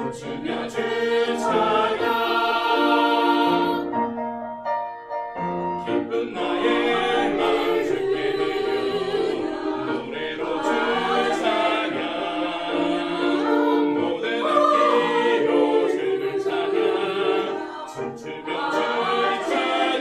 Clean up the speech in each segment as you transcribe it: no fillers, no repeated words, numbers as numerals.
춤추며 주 찬양 기쁜 나의 마음 주께 드려 노래로 주 찬양 모든 악기로 주를 찬양 춤추며 주 찬양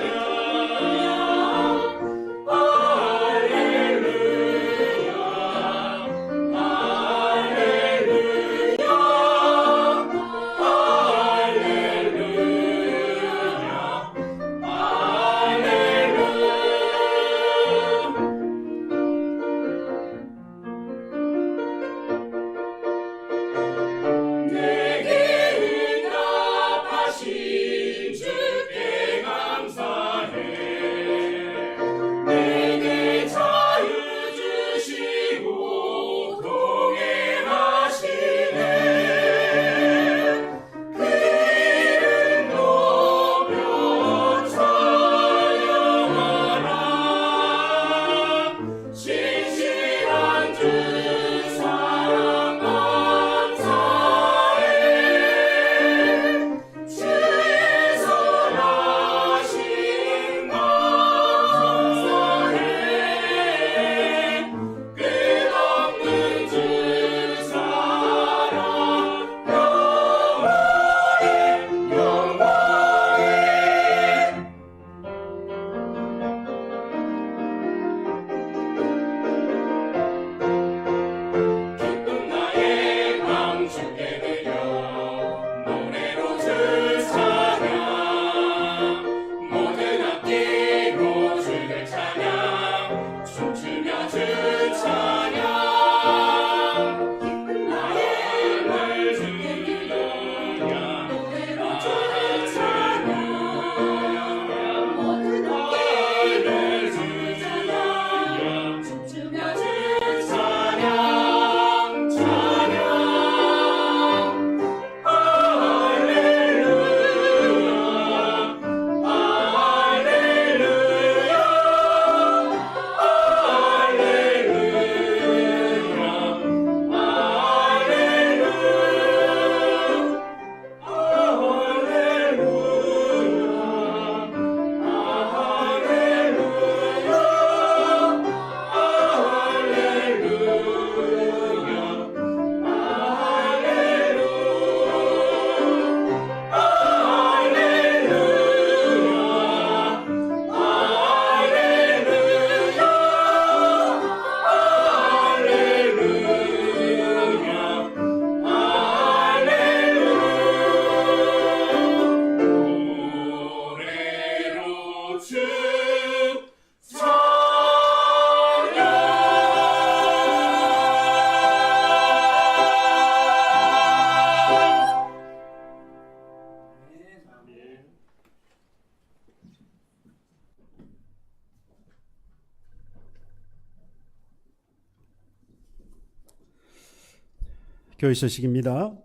교회 소식입니다.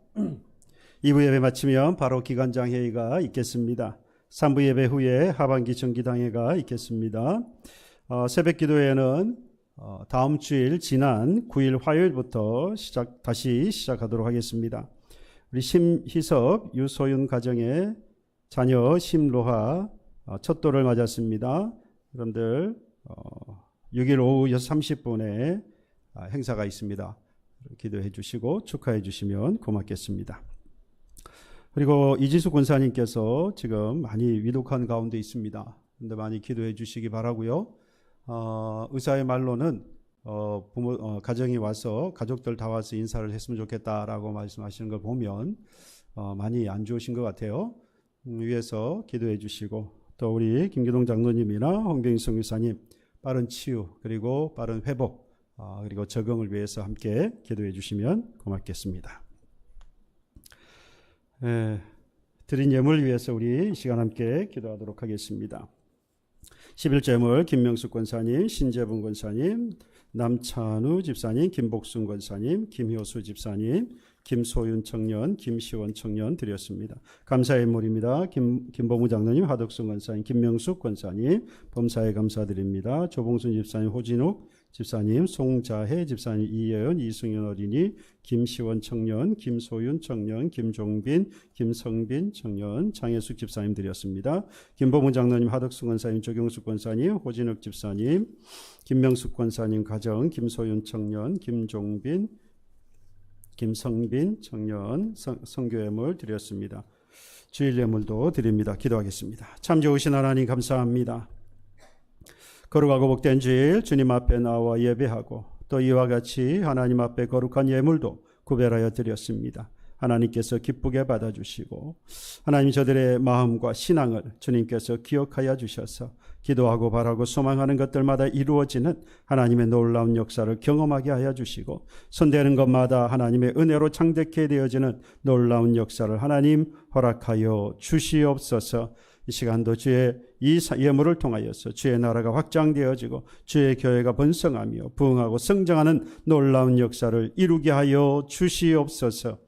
2부 예배 마치면 바로 기관장 회의가 있겠습니다. 3부 예배 후에 하반기 정기당회가 있겠습니다. 새벽 기도회는 다음 주일 지난 9일 화요일부터 다시 시작하도록 하겠습니다. 우리 심희섭, 유소윤 가정의 자녀 심로하 첫 돌을 맞았습니다. 여러분들 6일 오후 6시 30분에 행사가 있습니다. 기도해 주시고 축하해 주시면 고맙겠습니다. 그리고 이지수 권사님께서 지금 많이 위독한 가운데 있습니다. 그런데 많이 기도해 주시기 바라고요. 의사의 말로는 가정이 와서 가족들 다 와서 인사를 했으면 좋겠다라고 말씀하시는 걸 보면 많이 안 좋으신 것 같아요. 위해서 기도해 주시고 또 우리 김기동 장로님이나 홍병희 선교사님 빠른 치유 그리고 빠른 회복 그리고 적응을 위해서 함께 기도해 주시면 고맙겠습니다. 드린 예물을 위해서 우리 이 시간 함께 기도하도록 하겠습니다. 11제물 김명숙 권사님, 신재분 권사님, 남찬우 집사님, 김복순 권사님, 김효수 집사님, 김소윤 청년, 김시원 청년 드렸습니다. 감사의 인물입니다. 김보무 장로님, 하덕순 권사님, 김명숙 권사님, 범사에 감사드립니다. 조봉순 집사님, 호진욱 집사님, 송자혜 집사님, 이예은, 이승윤 어린이, 김시원 청년, 김소윤 청년, 김종빈, 김성빈 청년, 장혜숙 집사님들이었습니다. 김보문 장로님, 하덕수 권사님, 조경숙 권사님, 호진욱 집사님, 김명숙 권사님 가정, 김소윤 청년, 김종빈, 김성빈 청년 성교예물 드렸습니다. 주일 예물도 드립니다. 기도하겠습니다. 참 좋으신 하나님 감사합니다. 거룩하고 복된 주일 주님 앞에 나와 예배하고 또 이와 같이 하나님 앞에 거룩한 예물도 구별하여 드렸습니다. 하나님께서 기쁘게 받아주시고 하나님 저들의 마음과 신앙을 주님께서 기억하여 주셔서 기도하고 바라고 소망하는 것들마다 이루어지는 하나님의 놀라운 역사를 경험하게 하여 주시고 손대는 것마다 하나님의 은혜로 창대케 되어지는 놀라운 역사를 하나님 허락하여 주시옵소서. 이 시간도 주의 이 예물을 통하여서 주의 나라가 확장되어지고 주의 교회가 번성하며 부흥하고 성장하는 놀라운 역사를 이루게 하여 주시옵소서.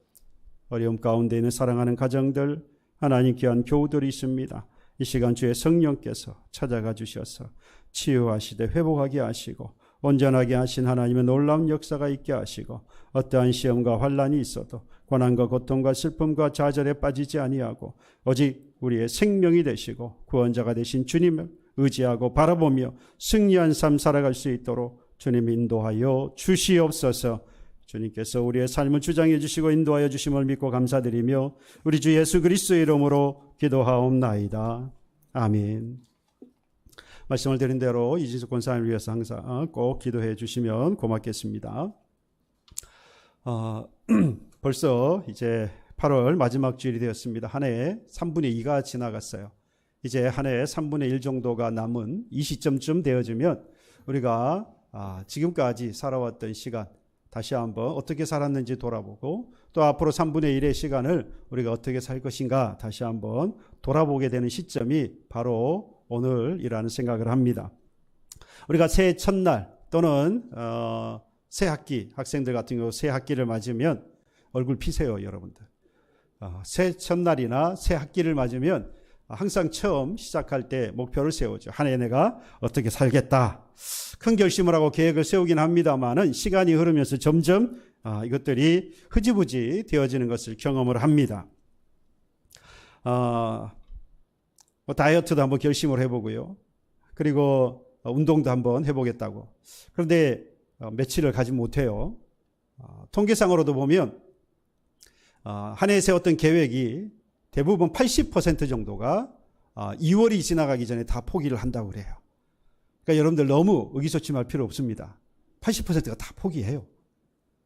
어려움 가운데 있는 사랑하는 가정들, 하나님 귀한 교우들이 있습니다. 이 시간 주의 성령께서 찾아가 주셔서 치유하시되 회복하게 하시고 온전하게 하신 하나님의 놀라운 역사가 있게 하시고 어떠한 시험과 환난이 있어도 고난과 고통과 슬픔과 좌절에 빠지지 아니하고 오직 우리의 생명이 되시고 구원자가 되신 주님을 의지하고 바라보며 승리한 삶 살아갈 수 있도록 주님 인도하여 주시옵소서. 주님께서 우리의 삶을 주장해 주시고 인도하여 주심을 믿고 감사드리며 우리 주 예수 그리스도의 이름으로 기도하옵나이다. 아멘. 말씀을 드린 대로 이진숙 권사님을 위해서 항상 꼭 기도해 주시면 고맙겠습니다. 벌써 이제 8월 마지막 주일이 되었습니다. 한 해에 3분의 2가 지나갔어요. 이제 한 해에 3분의 1 정도가 남은 이 시점쯤 되어지면 우리가 지금까지 살아왔던 시간 다시 한번 어떻게 살았는지 돌아보고 또 앞으로 3분의 1의 시간을 우리가 어떻게 살 것인가 다시 한번 돌아보게 되는 시점이 바로 오늘이라는 생각을 합니다. 우리가 새해 첫날 또는 새 학기, 학생들 같은 경우 새 학기를 맞으면 얼굴 피세요, 여러분들. 새 첫날이나 새 학기를 맞으면 항상 처음 시작할 때 목표를 세우죠. 한 해 내가 어떻게 살겠다. 큰 결심을 하고 계획을 세우긴 합니다만은 시간이 흐르면서 점점 이것들이 흐지부지 되어지는 것을 경험을 합니다. 다이어트도 한번 결심을 해보고요. 그리고 운동도 한번 해보겠다고. 그런데 며칠을 가지 못해요. 통계상으로도 보면 한 해에 세웠던 계획이 대부분 80% 정도가 2월이 지나가기 전에 다 포기를 한다고 그래요. 그러니까 여러분들 너무 의기소침할 필요 없습니다. 80%가 다 포기해요.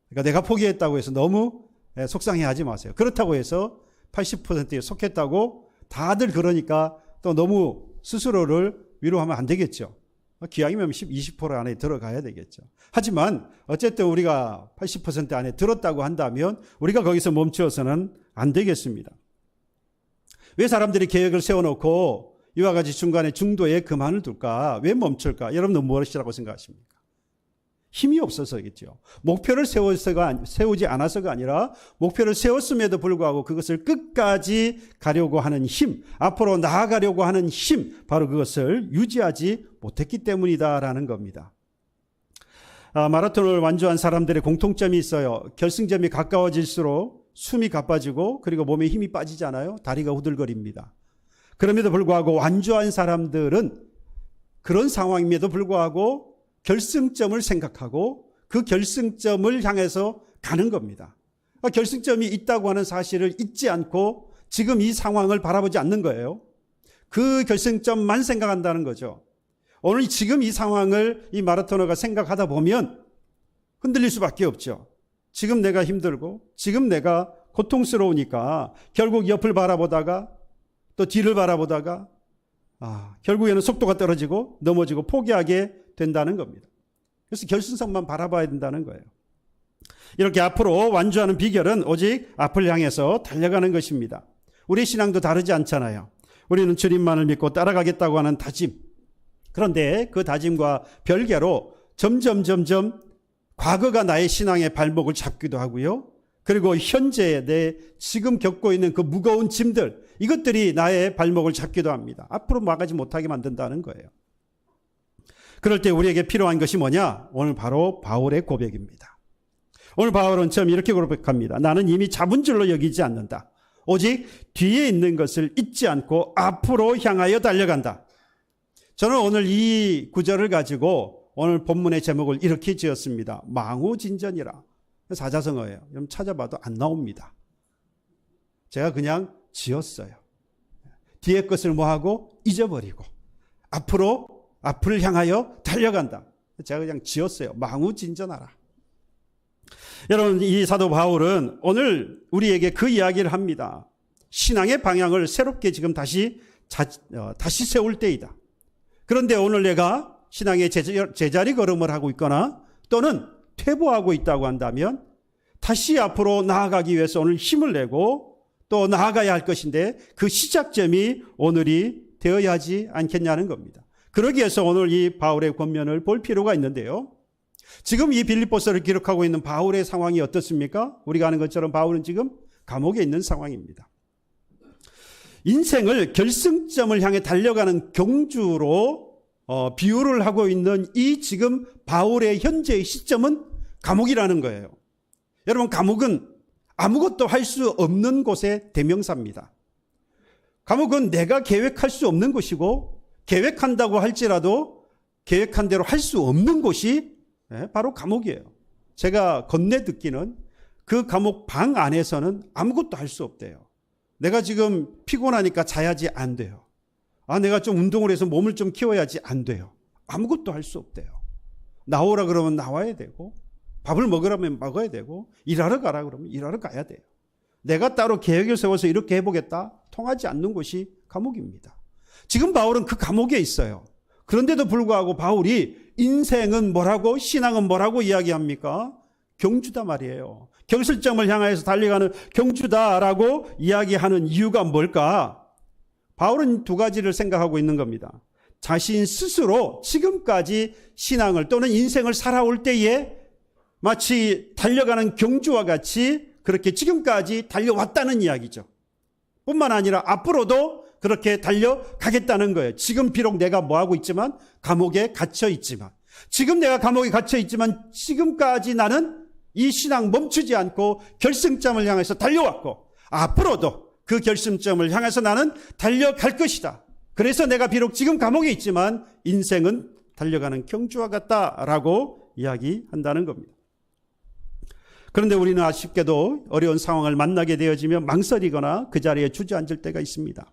그러니까 내가 포기했다고 해서 너무 속상해하지 마세요. 그렇다고 해서 80%에 속했다고 다들 그러니까 또 너무 스스로를 위로하면 안 되겠죠. 기왕이면 20% 안에 들어가야 되겠죠. 하지만 어쨌든 우리가 80% 안에 들었다고 한다면 우리가 거기서 멈추어서는 안 되겠습니다. 왜 사람들이 계획을 세워놓고 이와 같이 중간에 중도에 그만을 둘까? 왜 멈출까? 여러분은 무엇이라고 생각하십니까? 힘이 없어서겠죠. 목표를 세우지 않아서가 아니라 목표를 세웠음에도 불구하고 그것을 끝까지 가려고 하는 힘, 앞으로 나아가려고 하는 힘, 바로 그것을 유지하지 못했기 때문이다라는 겁니다. 마라톤을 완주한 사람들의 공통점이 있어요. 결승점이 가까워질수록 숨이 가빠지고 그리고 몸에 힘이 빠지잖아요. 다리가 후들거립니다. 그럼에도 불구하고 완주한 사람들은 그런 상황임에도 불구하고 결승점을 생각하고 그 결승점을 향해서 가는 겁니다. 결승점이 있다고 하는 사실을 잊지 않고 지금 이 상황을 바라보지 않는 거예요. 그 결승점만 생각한다는 거죠. 오늘 지금 이 상황을 이 마라토너가 생각하다 보면 흔들릴 수밖에 없죠. 지금 내가 힘들고 지금 내가 고통스러우니까 결국 옆을 바라보다가 또 뒤를 바라보다가 결국에는 속도가 떨어지고 넘어지고 포기하게 된다는 겁니다. 그래서 결승선만 바라봐야 된다는 거예요. 이렇게 앞으로 완주하는 비결은 오직 앞을 향해서 달려가는 것입니다. 우리 신앙도 다르지 않잖아요. 우리는 주님만을 믿고 따라가겠다고 하는 다짐. 그런데 그 다짐과 별개로 점점 과거가 나의 신앙의 발목을 잡기도 하고요. 그리고 현재 내 지금 겪고 있는 그 무거운 짐들, 이것들이 나의 발목을 잡기도 합니다. 앞으로 나가지 못하게 만든다는 거예요. 그럴 때 우리에게 필요한 것이 뭐냐? 오늘 바로 바울의 고백입니다. 오늘 바울은 처음 이렇게 고백합니다. 나는 이미 잡은 줄로 여기지 않는다. 오직 뒤에 있는 것을 잊지 않고 앞으로 향하여 달려간다. 저는 오늘 이 구절을 가지고 오늘 본문의 제목을 이렇게 지었습니다. 망우진전이라. 사자성어예요. 여러분 찾아봐도 안 나옵니다. 제가 그냥 지었어요. 뒤에 것을 뭐하고 잊어버리고 앞을 향하여 달려간다. 제가 그냥 지었어요. 망우진전하라. 여러분, 이 사도 바울은 오늘 우리에게 그 이야기를 합니다. 신앙의 방향을 새롭게 지금 다시 세울 때이다. 그런데 오늘 내가 신앙의 제자리 걸음을 하고 있거나 또는 퇴보하고 있다고 한다면 다시 앞으로 나아가기 위해서 오늘 힘을 내고 또 나아가야 할 것인데 그 시작점이 오늘이 되어야 하지 않겠냐는 겁니다. 그러기 위해서 오늘 이 바울의 권면을 볼 필요가 있는데요. 지금 이 빌립보서를 기록하고 있는 바울의 상황이 어떻습니까? 우리가 아는 것처럼 바울은 지금 감옥에 있는 상황입니다. 인생을 결승점을 향해 달려가는 경주로 비유를 하고 있는 이 지금 바울의 현재의 시점은 감옥이라는 거예요. 여러분, 감옥은 아무것도 할 수 없는 곳의 대명사입니다. 감옥은 내가 계획할 수 없는 곳이고 계획한다고 할지라도 계획한 대로 할 수 없는 곳이 바로 감옥이에요. 제가 건네 듣기는 그 감옥 방 안에서는 아무것도 할 수 없대요. 내가 지금 피곤하니까 자야지 안 돼요. 내가 좀 운동을 해서 몸을 좀 키워야지 안 돼요. 아무것도 할 수 없대요. 나오라 그러면 나와야 되고 밥을 먹으라면 먹어야 되고 일하러 가라 그러면 일하러 가야 돼요. 내가 따로 계획을 세워서 이렇게 해보겠다 통하지 않는 곳이 감옥입니다. 지금 바울은 그 감옥에 있어요. 그런데도 불구하고 바울이 인생은 뭐라고 신앙은 뭐라고 이야기합니까? 경주다 말이에요. 결실점을 향해서 달려가는 경주다라고 이야기하는 이유가 뭘까? 바울은 두 가지를 생각하고 있는 겁니다. 자신 스스로 지금까지 신앙을 또는 인생을 살아올 때에 마치 달려가는 경주와 같이 그렇게 지금까지 달려왔다는 이야기죠. 뿐만 아니라 앞으로도 그렇게 달려가겠다는 거예요. 지금 비록 내가 뭐하고 있지만 감옥에 갇혀 있지만 지금 내가 감옥에 갇혀 있지만 지금까지 나는 이 신앙 멈추지 않고 결승점을 향해서 달려왔고 앞으로도 그 결승점을 향해서 나는 달려갈 것이다. 그래서 내가 비록 지금 감옥에 있지만 인생은 달려가는 경주와 같다라고 이야기한다는 겁니다. 그런데 우리는 아쉽게도 어려운 상황을 만나게 되어지면 망설이거나 그 자리에 주저앉을 때가 있습니다.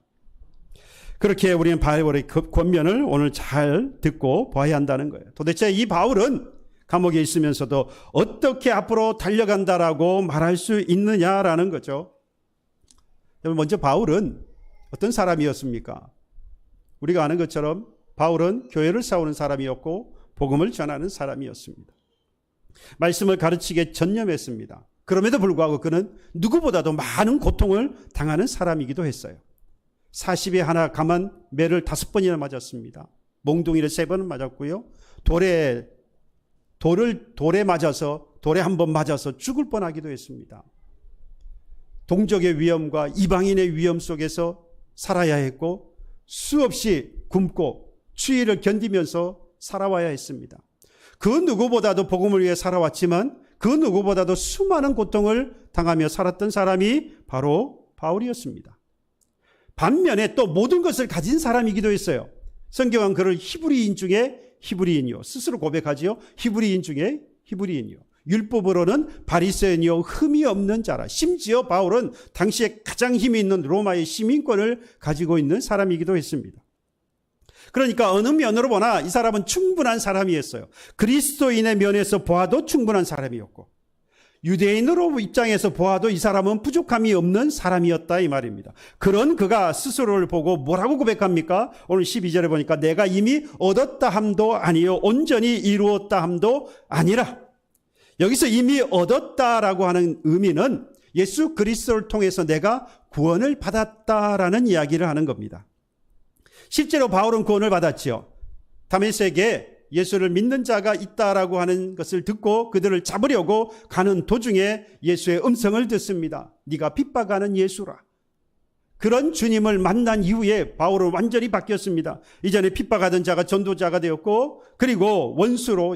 그렇게 우리는 바울의 권면을 오늘 잘 듣고 봐야 한다는 거예요. 도대체 이 바울은 감옥에 있으면서도 어떻게 앞으로 달려간다라고 말할 수 있느냐라는 거죠. 먼저 바울은 어떤 사람이었습니까? 우리가 아는 것처럼 바울은 교회를 세우는 사람이었고 복음을 전하는 사람이었습니다. 말씀을 가르치기에 전념했습니다. 그럼에도 불구하고 그는 누구보다도 많은 고통을 당하는 사람이기도 했어요. 40에 하나 감한 매를 5번이나 맞았습니다. 몽둥이를 3번은 맞았고요. 돌에 맞아서 돌에 한 번 맞아서 죽을 뻔하기도 했습니다. 동족의 위험과 이방인의 위험 속에서 살아야 했고 수없이 굶고 추위를 견디면서 살아와야 했습니다. 그 누구보다도 복음을 위해 살아왔지만 그 누구보다도 수많은 고통을 당하며 살았던 사람이 바로 바울이었습니다. 반면에 또 모든 것을 가진 사람이기도 했어요. 성경은 그를 히브리인 중에 히브리인이요. 스스로 고백하지요. 히브리인 중에 히브리인이요. 율법으로는 바리새인이요 흠이 없는 자라. 심지어 바울은 당시에 가장 힘이 있는 로마의 시민권을 가지고 있는 사람이기도 했습니다. 그러니까 어느 면으로 보나 이 사람은 충분한 사람이었어요. 그리스도인의 면에서 보아도 충분한 사람이었고 유대인으로 입장에서 보아도 이 사람은 부족함이 없는 사람이었다 이 말입니다. 그런 그가 스스로를 보고 뭐라고 고백합니까? 오늘 12절에 보니까 내가 이미 얻었다 함도 아니요 온전히 이루었다 함도 아니라. 여기서 이미 얻었다라고 하는 의미는 예수 그리스도를 통해서 내가 구원을 받았다라는 이야기를 하는 겁니다. 실제로 바울은 구원을 받았지요. 다메섹에 예수를 믿는 자가 있다라고 하는 것을 듣고 그들을 잡으려고 가는 도중에 예수의 음성을 듣습니다. 네가 핍박하는 예수라. 그런 주님을 만난 이후에 바울은 완전히 바뀌었습니다. 이전에 핍박하던 자가 전도자가 되었고, 그리고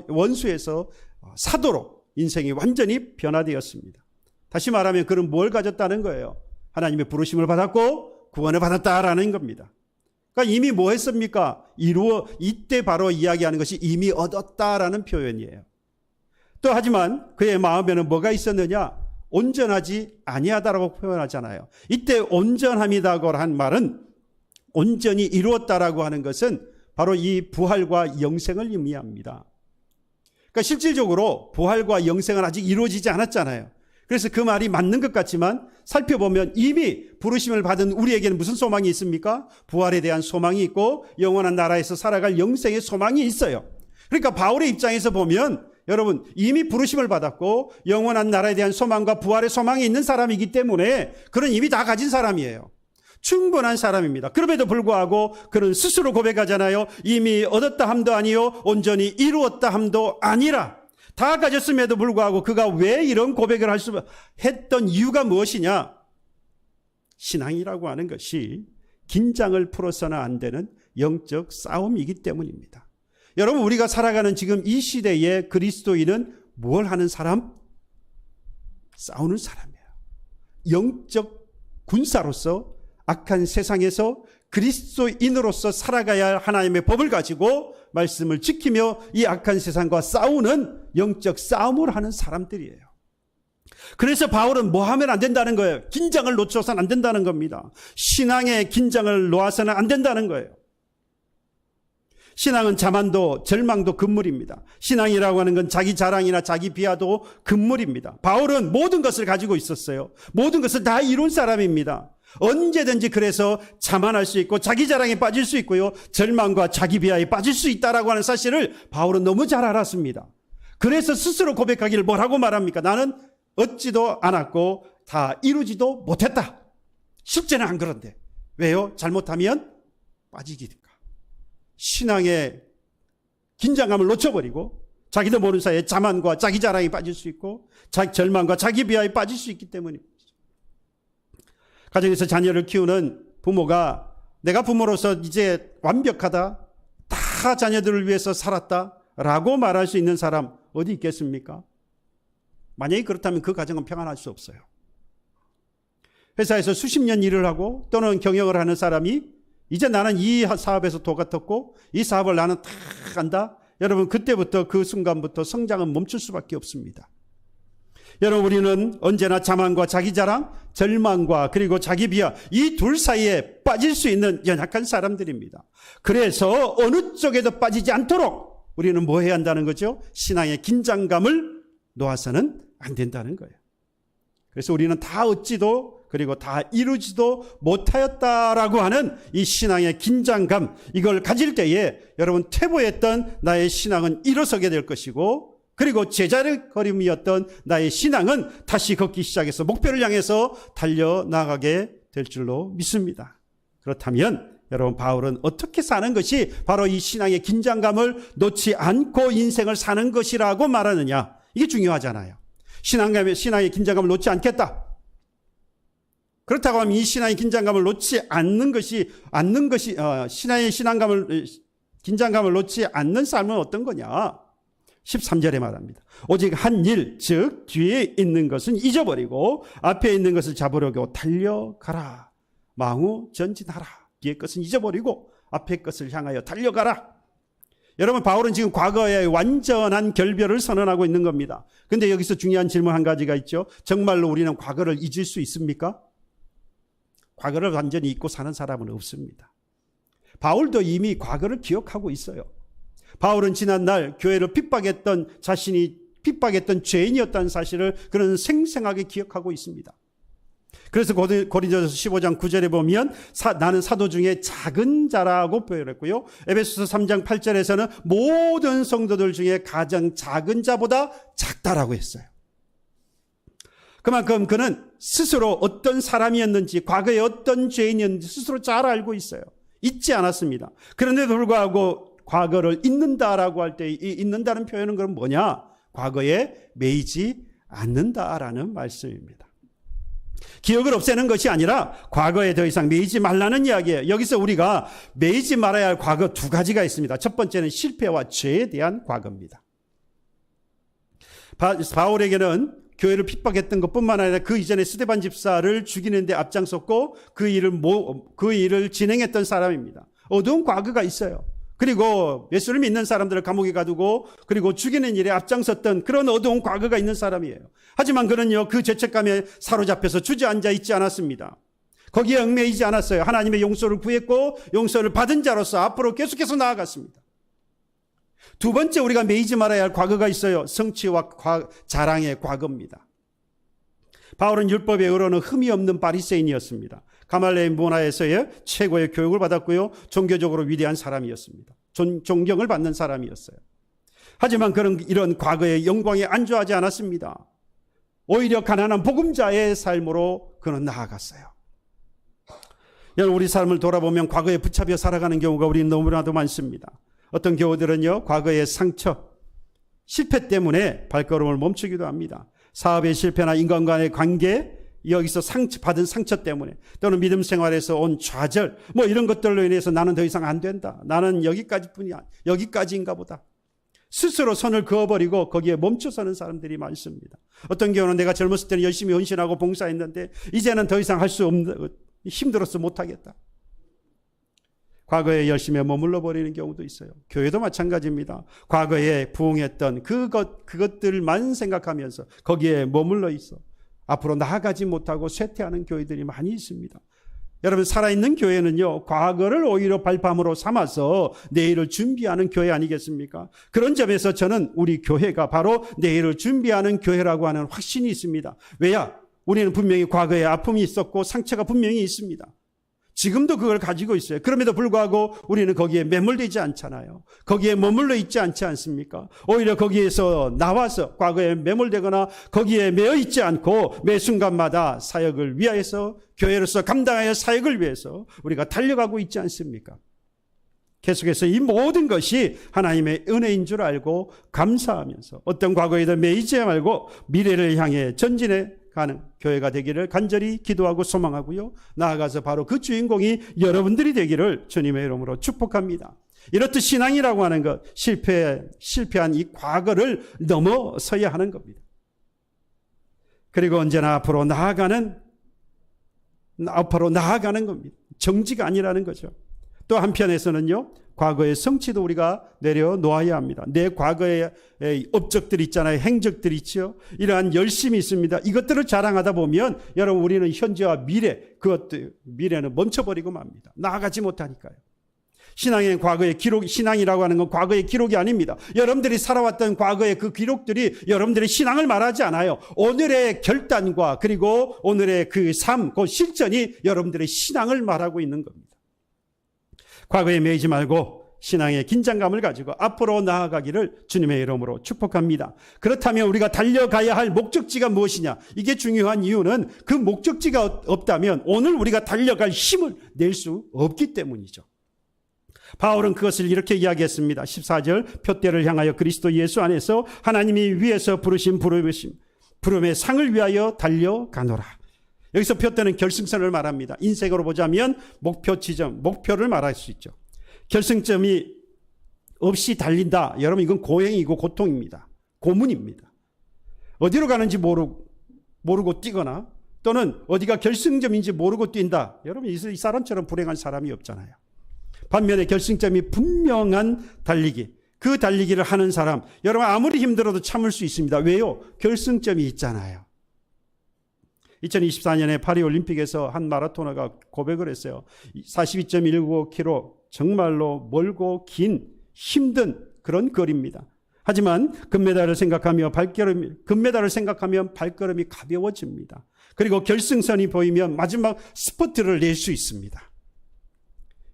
원수에서 사도로 인생이 완전히 변화되었습니다. 다시 말하면 그는 뭘 가졌다는 거예요? 하나님의 부르심을 받았고 구원을 받았다라는 겁니다. 그러니까 이미 뭐 했습니까? 이때 바로 이야기하는 것이 이미 얻었다라는 표현이에요. 또 하지만 그의 마음에는 뭐가 있었느냐? 온전하지 아니하다라고 표현하잖아요. 이때 온전함이라고 한 말은 온전히 이루었다라고 하는 것은 바로 이 부활과 영생을 의미합니다. 그러니까 실질적으로 부활과 영생은 아직 이루어지지 않았잖아요. 그래서 그 말이 맞는 것 같지만 살펴보면 이미 부르심을 받은 우리에게는 무슨 소망이 있습니까? 부활에 대한 소망이 있고 영원한 나라에서 살아갈 영생의 소망이 있어요. 그러니까 바울의 입장에서 보면 여러분 이미 부르심을 받았고 영원한 나라에 대한 소망과 부활의 소망이 있는 사람이기 때문에 그는 이미 다 가진 사람이에요. 충분한 사람입니다. 그럼에도 불구하고 그는 스스로 고백하잖아요. 이미 얻었다 함도 아니요 온전히 이루었다 함도 아니라. 다 가졌음에도 불구하고 그가 왜 이런 고백을 할 수 했던 이유가 무엇이냐? 신앙이라고 하는 것이 긴장을 풀어서는 안 되는 영적 싸움이기 때문입니다. 여러분 우리가 살아가는 지금 이 시대의 그리스도인은 뭘 하는 사람? 싸우는 사람이에요. 영적 군사로서 악한 세상에서 그리스도인으로서 살아가야 할 하나님의 법을 가지고 말씀을 지키며 이 악한 세상과 싸우는 영적 싸움을 하는 사람들이에요. 그래서 바울은 뭐 하면 안 된다는 거예요? 긴장을 놓쳐서는 안 된다는 겁니다. 신앙의 긴장을 놓아서는 안 된다는 거예요. 신앙은 자만도 절망도 금물입니다. 신앙이라고 하는 건 자기 자랑이나 자기 비하도 금물입니다. 바울은 모든 것을 가지고 있었어요. 모든 것을 다 이룬 사람입니다. 언제든지 그래서 자만할 수 있고 자기 자랑에 빠질 수 있고요. 절망과 자기 비하에 빠질 수 있다라고 하는 사실을 바울은 너무 잘 알았습니다. 그래서 스스로 고백하기를 뭐라고 말합니까? 나는 얻지도 않았고 다 이루지도 못했다. 실제는 안 그런데. 왜요? 잘못하면 빠지기니까. 신앙의 긴장감을 놓쳐버리고 자기도 모르는 사이에 자만과 자기 자랑에 빠질 수 있고 절망과 자기 비하에 빠질 수 있기 때문입니다. 가정에서 자녀를 키우는 부모가 내가 부모로서 이제 완벽하다, 다 자녀들을 위해서 살았다라고 말할 수 있는 사람 어디 있겠습니까? 만약에 그렇다면 그 가정은 평안할 수 없어요. 회사에서 수십 년 일을 하고 또는 경영을 하는 사람이 이제 나는 이 사업에서 도같았고 이 사업을 나는 다 한다. 여러분 그때부터 그 순간부터 성장은 멈출 수밖에 없습니다. 여러분 우리는 언제나 자만과 자기 자랑, 절망과 그리고 자기 비하 이 둘 사이에 빠질 수 있는 연약한 사람들입니다. 그래서 어느 쪽에도 빠지지 않도록 우리는 뭐 해야 한다는 거죠? 신앙의 긴장감을 놓아서는 안 된다는 거예요. 그래서 우리는 다 얻지도 그리고 다 이루지도 못하였다라고 하는 이 신앙의 긴장감 이걸 가질 때에 여러분 퇴보했던 나의 신앙은 일어서게 될 것이고 그리고 제자리걸음이었던 나의 신앙은 다시 걷기 시작해서 목표를 향해서 달려나가게 될 줄로 믿습니다. 그렇다면 여러분 바울은 어떻게 사는 것이 바로 이 신앙의 긴장감을 놓지 않고 인생을 사는 것이라고 말하느냐. 이게 중요하잖아요. 신앙의 긴장감을 놓지 않겠다. 그렇다고 하면 이 신앙의 긴장감을 놓지 않는 것이 신앙의 긴장감을 놓지 않는 삶은 어떤 거냐? 13절에 말합니다. 오직 한 일, 즉 뒤에 있는 것은 잊어버리고 앞에 있는 것을 잡으려고 달려가라. 망우 전진하라. 뒤에 것은 잊어버리고 앞에 것을 향하여 달려가라. 여러분 바울은 지금 과거의 완전한 결별을 선언하고 있는 겁니다. 그런데 여기서 중요한 질문 한 가지가 있죠. 정말로 우리는 과거를 잊을 수 있습니까? 과거를 완전히 잊고 사는 사람은 없습니다. 바울도 이미 과거를 기억하고 있어요. 바울은 지난날 교회를 자신이 핍박했던 죄인이었다는 사실을 그는 생생하게 기억하고 있습니다. 그래서 고린도전서 15장 9절에 보면 나는 사도 중에 작은 자라고 표현했고요. 에베소서 3장 8절에서는 모든 성도들 중에 가장 작은 자보다 작다라고 했어요. 그만큼 그는 스스로 어떤 사람이었는지 과거에 어떤 죄인이었는지 스스로 잘 알고 있어요. 잊지 않았습니다. 그런데도 불구하고 과거를 잊는다라고 할 때 이 잊는다는 표현은 그럼 뭐냐? 과거에 매이지 않는다라는 말씀입니다. 기억을 없애는 것이 아니라 과거에 더 이상 매이지 말라는 이야기예요. 여기서 우리가 매이지 말아야 할 과거 두 가지가 있습니다. 첫 번째는 실패와 죄에 대한 과거입니다. 바울에게는 교회를 핍박했던 것뿐만 아니라 그 이전에 스데반 집사를 죽이는 데 앞장섰고 그 일을 진행했던 사람입니다. 어두운 과거가 있어요. 그리고 예수를 믿는 사람들을 감옥에 가두고 그리고 죽이는 일에 앞장섰던 그런 어두운 과거가 있는 사람이에요. 하지만 그는요, 그 죄책감에 사로잡혀서 주저앉아 있지 않았습니다. 거기에 얽매이지 않았어요. 하나님의 용서를 구했고 용서를 받은 자로서 앞으로 계속해서 나아갔습니다. 두 번째 우리가 매이지 말아야 할 과거가 있어요. 성취와 자랑의 과거입니다. 바울은 율법의 의로는 흠이 없는 바리새인이었습니다. 가말리엘 문화에서의 최고의 교육을 받았고요. 종교적으로 위대한 사람이었습니다. 존경을 받는 사람이었어요. 하지만 그는 이런 과거의 영광에 안주하지 않았습니다. 오히려 가난한 복음자의 삶으로 그는 나아갔어요. 여러분, 우리 삶을 돌아보면 과거에 붙잡혀 살아가는 경우가 우리는 너무나도 많습니다. 어떤 교우들은요, 과거의 상처, 실패 때문에 발걸음을 멈추기도 합니다. 사업의 실패나 인간과의 관계, 여기서 받은 상처 때문에 또는 믿음 생활에서 온 좌절, 이런 것들로 인해서 나는 더 이상 안 된다. 나는 여기까지인가 보다. 스스로 선을 그어버리고 거기에 멈춰서는 사람들이 많습니다. 어떤 경우는 내가 젊었을 때는 열심히 헌신하고 봉사했는데 이제는 더 이상 할 수 없는, 힘들어서 못하겠다. 과거의 열심에 머물러 버리는 경우도 있어요. 교회도 마찬가지입니다. 과거에 부응했던 그것들만 생각하면서 거기에 머물러 있어 앞으로 나아가지 못하고 쇠퇴하는 교회들이 많이 있습니다. 여러분, 살아있는 교회는요, 과거를 오히려 발판으로 삼아서 내일을 준비하는 교회 아니겠습니까? 그런 점에서 저는 우리 교회가 바로 내일을 준비하는 교회라고 하는 확신이 있습니다. 왜냐? 우리는 분명히 과거에 아픔이 있었고 상처가 분명히 있습니다. 지금도 그걸 가지고 있어요. 그럼에도 불구하고 우리는 거기에 매몰되지 않잖아요. 거기에 머물러 있지 않지 않습니까? 오히려 거기에서 나와서 과거에 매몰되거나 거기에 매여 있지 않고 매 순간마다 사역을 위하여서, 교회로서 감당하여 사역을 위해서 우리가 달려가고 있지 않습니까? 계속해서 이 모든 것이 하나님의 은혜인 줄 알고 감사하면서 어떤 과거에도 매이지 말고 미래를 향해 전진해 가는 교회가 되기를 간절히 기도하고 소망하고요. 나아가서 바로 그 주인공이 여러분들이 되기를 주님의 이름으로 축복합니다. 이렇듯 신앙이라고 하는 것, 실패한 이 과거를 넘어서야 하는 겁니다. 그리고 언제나 앞으로 나아가는 겁니다. 정지가 아니라는 거죠. 또 한편에서는요, 과거의 성취도 우리가 내려놓아야 합니다. 내 과거의 업적들이 있잖아요. 행적들이 있죠. 이러한 열심이 있습니다. 이것들을 자랑하다 보면 여러분, 우리는 현재와 미래는 멈춰버리고 맙니다. 나아가지 못하니까요. 신앙이라고 하는 건 과거의 기록이 아닙니다. 여러분들이 살아왔던 과거의 그 기록들이 여러분들의 신앙을 말하지 않아요. 오늘의 결단과 그리고 오늘의 그 삶, 그 실천이 여러분들의 신앙을 말하고 있는 겁니다. 과거에 매이지 말고 신앙의 긴장감을 가지고 앞으로 나아가기를 주님의 이름으로 축복합니다. 그렇다면 우리가 달려가야 할 목적지가 무엇이냐? 이게 중요한 이유는 그 목적지가 없다면 오늘 우리가 달려갈 힘을 낼 수 없기 때문이죠. 바울은 그것을 이렇게 이야기했습니다. 14절, 표대를 향하여 그리스도 예수 안에서 하나님이 위에서 부르신 부름의 상을 위하여 달려가노라. 여기서 표대는 결승선을 말합니다. 인생으로 보자면 목표 지점, 목표를 말할 수 있죠. 결승점이 없이 달린다. 여러분, 이건 고행이고 고통입니다. 고문입니다. 어디로 가는지 모르고 뛰거나 또는 어디가 결승점인지 모르고 뛴다. 여러분, 이 사람처럼 불행한 사람이 없잖아요. 반면에 결승점이 분명한 달리기, 그 달리기를 하는 사람, 여러분 아무리 힘들어도 참을 수 있습니다. 왜요? 결승점이 있잖아요. 2024년에 파리올림픽에서 한 마라토너가 고백을 했어요. 42.195km, 정말로 멀고 긴 힘든 그런 거리입니다. 하지만 금메달을 생각하면 발걸음이 가벼워집니다. 그리고 결승선이 보이면 마지막 스퍼트를 낼 수 있습니다.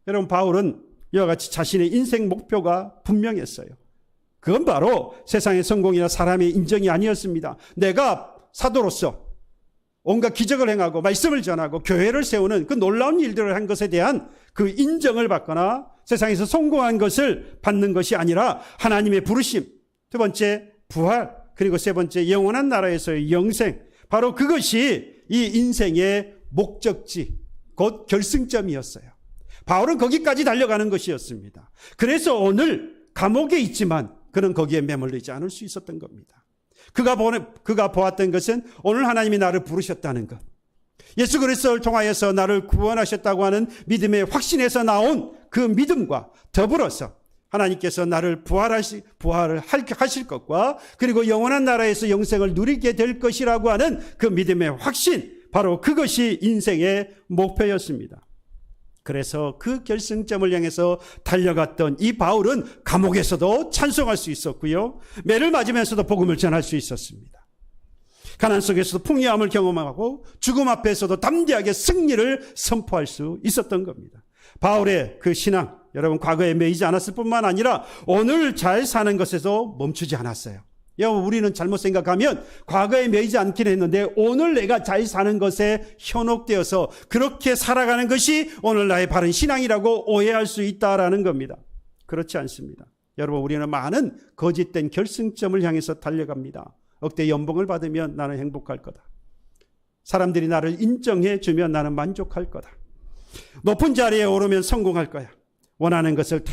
여러분, 바울은 이와 같이 자신의 인생 목표가 분명했어요. 그건 바로 세상의 성공이나 사람의 인정이 아니었습니다. 내가 사도로서 온갖 기적을 행하고 말씀을 전하고 교회를 세우는 그 놀라운 일들을 한 것에 대한 그 인정을 받거나 세상에서 성공한 것을 받는 것이 아니라 하나님의 부르심, 두 번째 부활, 그리고 세 번째 영원한 나라에서의 영생, 바로 그것이 이 인생의 목적지, 곧 결승점이었어요. 바울은 거기까지 달려가는 것이었습니다. 그래서 오늘 감옥에 있지만 그는 거기에 매몰리지 않을 수 있었던 겁니다. 그가 보았던 것은 오늘 하나님이 나를 부르셨다는 것, 예수 그리스도를 통하여서 나를 구원하셨다고 하는 믿음의 확신에서 나온 그 믿음과 더불어서 하나님께서 나를 부활을 하실 것과 그리고 영원한 나라에서 영생을 누리게 될 것이라고 하는 그 믿음의 확신, 바로 그것이 인생의 목표였습니다. 그래서 그 결승점을 향해서 달려갔던 이 바울은 감옥에서도 찬송할 수 있었고요, 매를 맞으면서도 복음을 전할 수 있었습니다. 가난 속에서도 풍요함을 경험하고 죽음 앞에서도 담대하게 승리를 선포할 수 있었던 겁니다. 바울의 그 신앙, 여러분 과거에 매이지 않았을 뿐만 아니라 오늘 잘 사는 것에서 멈추지 않았어요. 여러분, 우리는 잘못 생각하면 과거에 매이지 않긴 했는데 오늘 내가 잘 사는 것에 현혹되어서 그렇게 살아가는 것이 오늘 나의 바른 신앙이라고 오해할 수 있다라는 겁니다. 그렇지 않습니다. 여러분, 우리는 많은 거짓된 결승점을 향해서 달려갑니다. 억대 연봉을 받으면 나는 행복할 거다. 사람들이 나를 인정해 주면 나는 만족할 거다. 높은 자리에 오르면 성공할 거야. 원하는 것을 다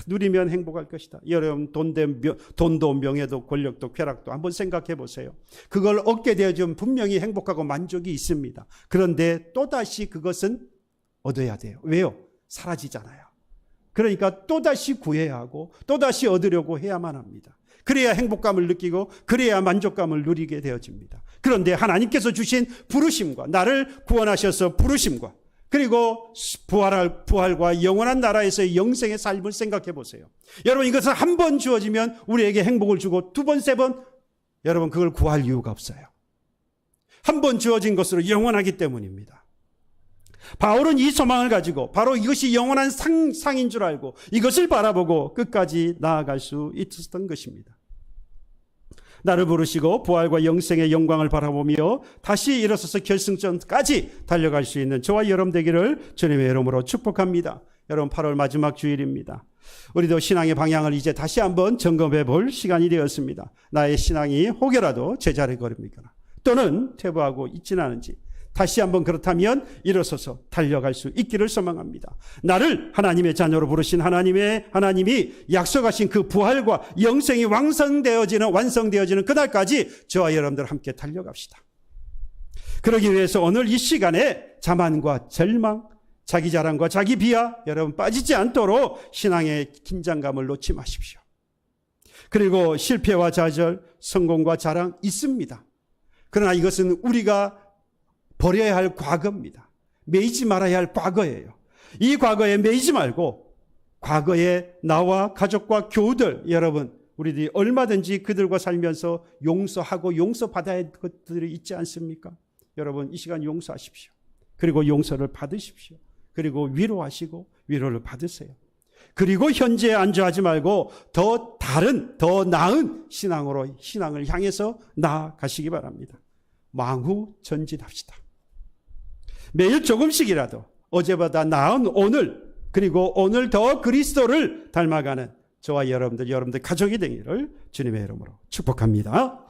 누리면 행복할 것이다. 여러분, 돈도 명예도 권력도 쾌락도 한번 생각해 보세요. 그걸 얻게 되어지면 분명히 행복하고 만족이 있습니다. 그런데 또다시 그것은 얻어야 돼요. 왜요? 사라지잖아요. 그러니까 또다시 구해야 하고 또다시 얻으려고 해야만 합니다. 그래야 행복감을 느끼고 그래야 만족감을 누리게 되어집니다. 그런데 하나님께서 주신 부르심과 나를 구원하셔서 부르심과 그리고 부활과 영원한 나라에서의 영생의 삶을 생각해 보세요. 여러분, 이것은 한 번 주어지면 우리에게 행복을 주고 두 번, 세 번, 여러분 그걸 구할 이유가 없어요. 한 번 주어진 것으로 영원하기 때문입니다. 바울은 이 소망을 가지고 바로 이것이 영원한 상인 줄 알고 이것을 바라보고 끝까지 나아갈 수 있었던 것입니다. 나를 부르시고 부활과 영생의 영광을 바라보며 다시 일어서서 결승점까지 달려갈 수 있는 저와 여러분 되기를 주님의 이름으로 축복합니다. 여러분, 8월 마지막 주일입니다. 우리도 신앙의 방향을 이제 다시 한번 점검해 볼 시간이 되었습니다. 나의 신앙이 혹여라도 제자리 걸음이거나 또는 퇴보하고 있지는 않은지 다시 한번 그렇다면 일어서서 달려갈 수 있기를 소망합니다. 나를 하나님의 자녀로 부르신 하나님이 약속하신 그 부활과 영생이 완성되어지는 그날까지 저와 여러분들 함께 달려갑시다. 그러기 위해서 오늘 이 시간에 자만과 절망, 자기 자랑과 자기 비하, 여러분 빠지지 않도록 신앙의 긴장감을 놓지 마십시오. 그리고 실패와 좌절, 성공과 자랑 있습니다. 그러나 이것은 우리가 버려야 할 과거입니다. 매이지 말아야 할 과거예요. 이 과거에 매이지 말고 과거에 나와 가족과 교우들, 여러분 우리들이 얼마든지 그들과 살면서 용서하고 용서받아야 할 것들이 있지 않습니까? 여러분, 이 시간 용서하십시오. 그리고 용서를 받으십시오. 그리고 위로하시고 위로를 받으세요. 그리고 현재에 안주하지 말고 더 다른, 더 나은 신앙을 향해서 나아가시기 바랍니다. 망후 전진합시다. 매일 조금씩이라도 어제보다 나은 오늘, 그리고 오늘 더 그리스도를 닮아가는 저와 여러분들 가족이 되기를 주님의 이름으로 축복합니다.